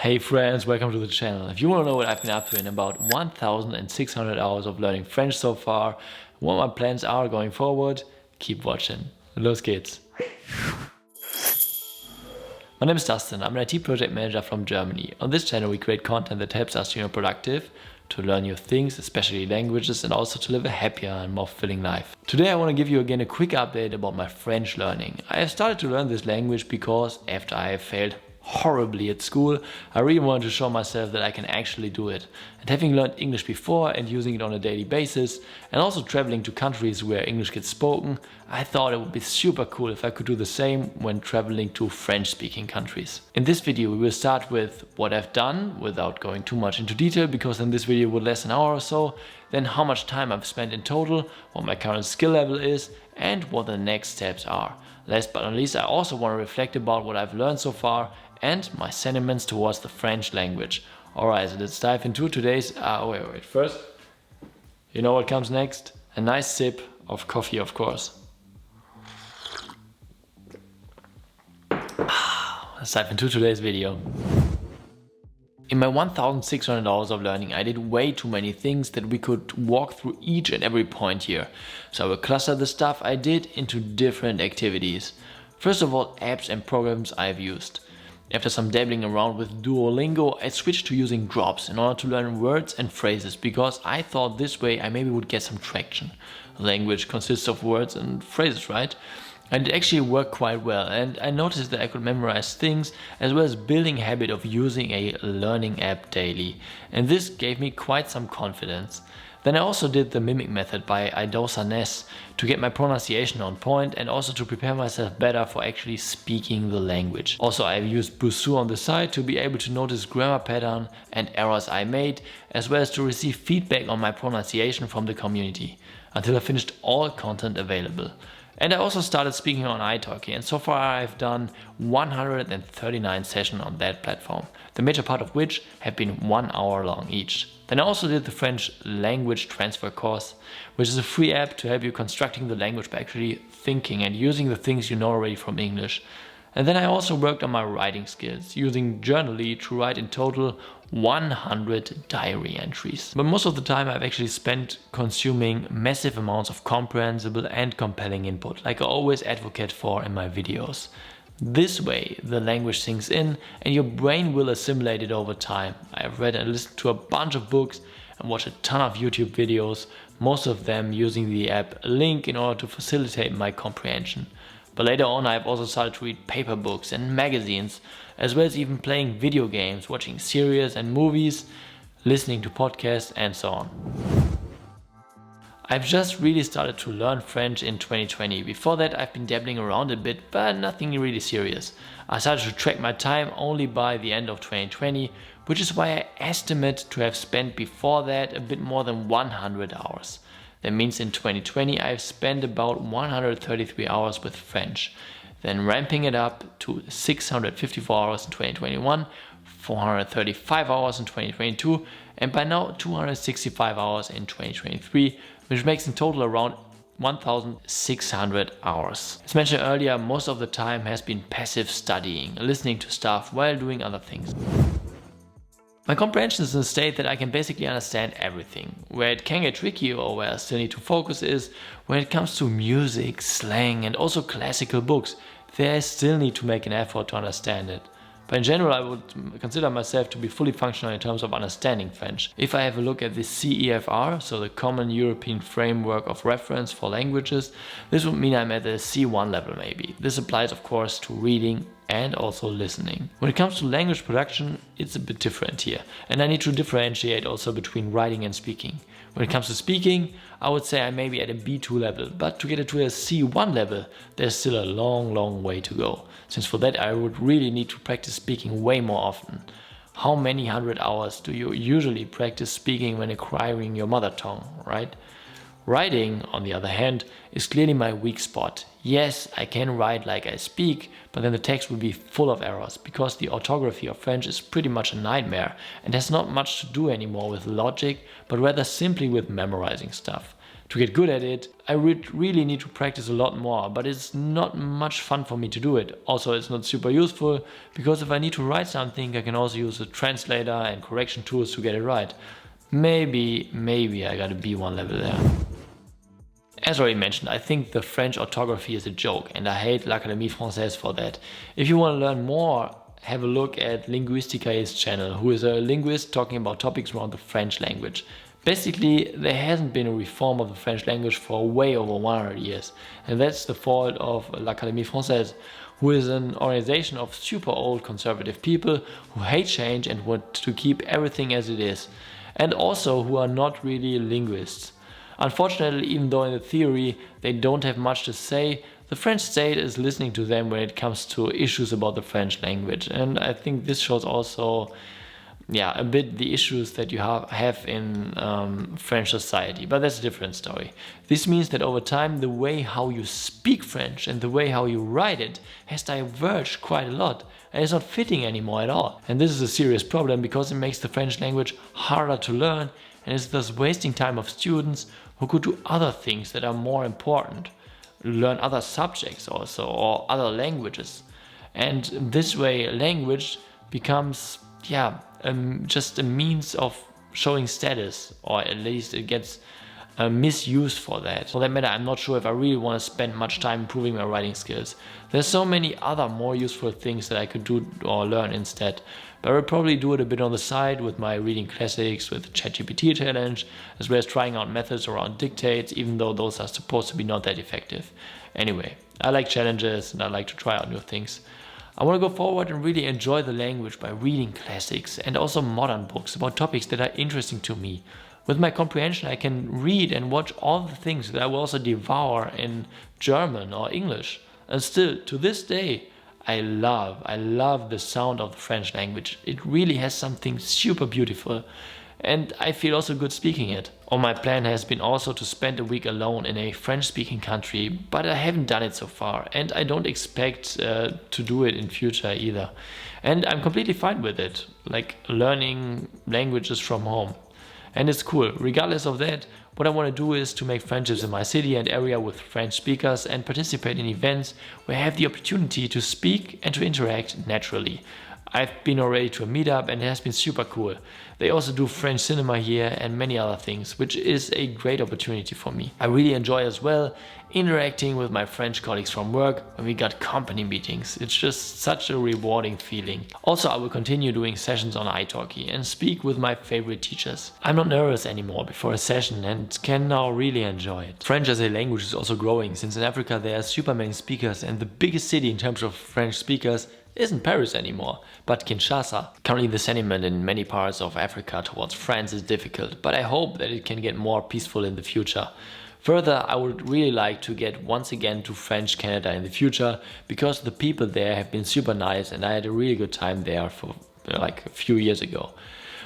Hey friends, welcome to the channel. If you want to know what I've been up to in about 1,600 hours of learning French so far, what my plans are going forward, keep watching. Los geht's. My name is Dustin, I'm an IT project manager from Germany. On this channel we create content that helps us to be more productive, to learn new things, especially languages, and also to live a happier and more fulfilling life. Today I want to give you again a quick update about my French learning. I have started to learn this language because after I have failed horribly at school, I really wanted to show myself that I can actually do it. And having learned English before and using it on a daily basis, and also traveling to countries where English gets spoken, I thought it would be super cool if I could do the same when traveling to French-speaking countries. In this video we will start with what I've done, without going too much into detail, because in this video will last an hour or so, then how much time I've spent in total, what my current skill level is, and what the next steps are. Last but not least, I also want to reflect about what I've learned so far and my sentiments towards the French language. Alright, so let's dive into today's... wait, first, you know what comes next? A nice sip of coffee, of course. Let's dive into today's video. In my 1,600 hours of learning, I did way too many things that we could walk through each and every point here. So I will cluster the stuff I did into different activities. First of all, apps and programs I've used. After some dabbling around with Duolingo, I switched to using drops in order to learn words and phrases because I thought this way I maybe would get some traction. Language consists of words and phrases, right? And it actually worked quite well, and I noticed that I could memorize things as well as building a habit of using a learning app daily. And this gave me quite some confidence. Then I also did the mimic method by Ness to get my pronunciation on point and also to prepare myself better for actually speaking the language. Also, I've used Busuu on the side to be able to notice grammar pattern and errors I made, as well as to receive feedback on my pronunciation from the community, until I finished all content available. And I also started speaking on italki, and so far I've done 139 sessions on that platform, the major part of which have been 1 hour long each. Then I also did the French language transfer course, which is a free app to help you constructing the language by actually thinking and using the things you know already from English. And then I also worked on my writing skills, using Journaly to write in total 100 diary entries. But most of the time I've actually spent consuming massive amounts of comprehensible and compelling input, like I always advocate for in my videos. This way the language sinks in and your brain will assimilate it over time. I have read and listened to a bunch of books and watched a ton of YouTube videos, most of them using the app LingQ in order to facilitate my comprehension. But later on I've also started to read paper books and magazines, as well as even playing video games, watching series and movies, listening to podcasts and so on. I've just really started to learn French in 2020. Before that I've been dabbling around a bit, but nothing really serious. I started to track my time only by the end of 2020, which is why I estimate to have spent before that a bit more than 100 hours. That means in 2020 I've spent about 133 hours with French, then ramping it up to 654 hours in 2021, 435 hours in 2022, and by now 265 hours in 2023, which makes in total around 1,600 hours. As mentioned earlier, most of the time has been passive studying, listening to stuff while doing other things. My comprehension is in a state that I can basically understand everything. Where it can get tricky or where I still need to focus is when it comes to music, slang and also classical books. There I still need to make an effort to understand it. But in general I would consider myself to be fully functional in terms of understanding French. If I have a look at the CEFR, so the Common European Framework of Reference for Languages, this would mean I'm at the C1 level maybe. This applies of course to reading and also listening. When it comes to language production, it's a bit different here, and I need to differentiate also between writing and speaking. When it comes to speaking, I would say I'm maybe at a B2 level, but to get it to a C1 level, there's still a long way to go, since for that I would really need to practice speaking way more often. How many 100 hours do you usually practice speaking when acquiring your mother tongue, right? Writing, on the other hand, is clearly my weak spot. Yes, I can write like I speak, but then the text will be full of errors because the orthography of French is pretty much a nightmare and has not much to do anymore with logic, but rather simply with memorizing stuff. To get good at it, I would really need to practice a lot more, but it's not much fun for me to do it. Also, it's not super useful, because if I need to write something, I can also use a translator and correction tools to get it right. Maybe I got a B1 level there. As already mentioned, I think the French orthography is a joke, and I hate l'Académie Française for that. If you want to learn more, have a look at Linguistica's channel, who is a linguist talking about topics around the French language. Basically, there hasn't been a reform of the French language for way over 100 years, and that's the fault of l'Académie Française, who is an organization of super old conservative people who hate change and want to keep everything as it is, and also who are not really linguists. Unfortunately, even though in the theory they don't have much to say, the French state is listening to them when it comes to issues about the French language, and I think this shows also a bit the issues that you have in French society, but that's a different story. This means that over time the way how you speak French and the way how you write it has diverged quite a lot, and it's not fitting anymore at all. And this is a serious problem because it makes the French language harder to learn, and it's thus wasting time of students who could do other things that are more important, learn other subjects also, or other languages. And this way language becomes just a means of showing status, or at least it gets misused for that. For that matter, I'm not sure if I really want to spend much time improving my writing skills. There's so many other more useful things that I could do or learn instead, but I will probably do it a bit on the side with my reading classics with ChatGPT challenge, as well as trying out methods around dictates, even though those are supposed to be not that effective. Anyway, I like challenges and I like to try out new things. I want to go forward and really enjoy the language by reading classics and also modern books about topics that are interesting to me. With my comprehension, I can read and watch all the things that I will also devour in German or English. And still, to this day, I love the sound of the French language. It really has something super beautiful. And I feel also good speaking it. Or my plan has been also to spend a week alone in a French-speaking country, but I haven't done it so far, and I don't expect to do it in future either. And I'm completely fine with it, like learning languages from home. And it's cool. Regardless of that, what I want to do is to make friendships in my city and area with French speakers and participate in events where I have the opportunity to speak and to interact naturally. I've been already to a meetup and it has been super cool. They also do French cinema here and many other things, which is a great opportunity for me. I really enjoy as well interacting with my French colleagues from work when we got company meetings. It's just such a rewarding feeling. Also, I will continue doing sessions on italki and speak with my favorite teachers. I'm not nervous anymore before a session and can now really enjoy it. French as a language is also growing, since in Africa there are super many speakers, and the biggest city in terms of French speakers isn't Paris anymore, but Kinshasa. Currently the sentiment in many parts of Africa towards France is difficult, but I hope that it can get more peaceful in the future. Further, I would really like to get once again to French Canada in the future, because the people there have been super nice and I had a really good time there for like a few years ago.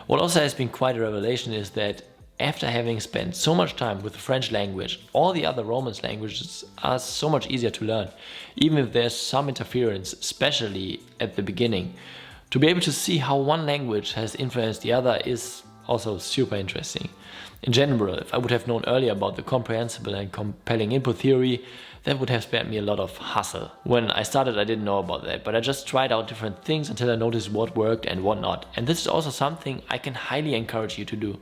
What also has been quite a revelation is that after having spent so much time with the French language, all the other Romance languages are so much easier to learn, even if there's some interference, especially at the beginning. To be able to see how one language has influenced the other is also super interesting. In general, if I would have known earlier about the comprehensible and compelling input theory, that would have spared me a lot of hassle. When I started, I didn't know about that, but I just tried out different things until I noticed what worked and what not. And this is also something I can highly encourage you to do.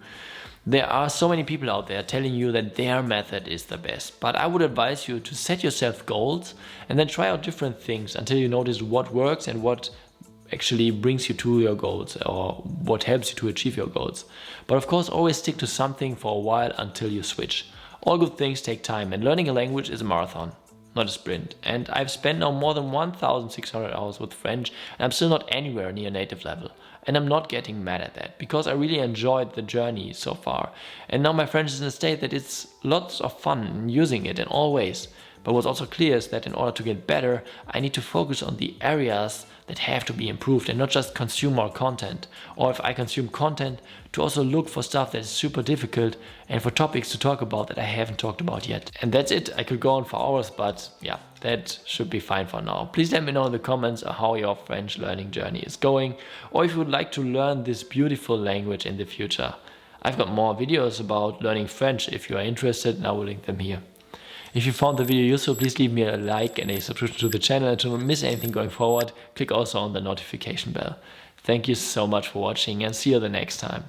There are so many people out there telling you that their method is the best, but I would advise you to set yourself goals and then try out different things until you notice what works and what actually brings you to your goals, or what helps you to achieve your goals. But of course, always stick to something for a while until you switch. All good things take time, and learning a language is a marathon, not a sprint. And I've spent now more than 1,600 hours with French, and I'm still not anywhere near native level. And I'm not getting mad at that, because I really enjoyed the journey so far. And now my French is in a state that it's lots of fun using it in all ways. But what's also clear is that in order to get better, I need to focus on the areas that have to be improved and not just consume more content. Or if I consume content, to also look for stuff that is super difficult and for topics to talk about that I haven't talked about yet. And that's it. I could go on for hours, but yeah, that should be fine for now. Please let me know in the comments how your French learning journey is going, or if you would like to learn this beautiful language in the future. I've got more videos about learning French if you are interested, and I will link them here. If you found the video useful, please leave me a like and a subscription to the channel, and to not miss anything going forward, click also on the notification bell. Thank you so much for watching, and see you the next time.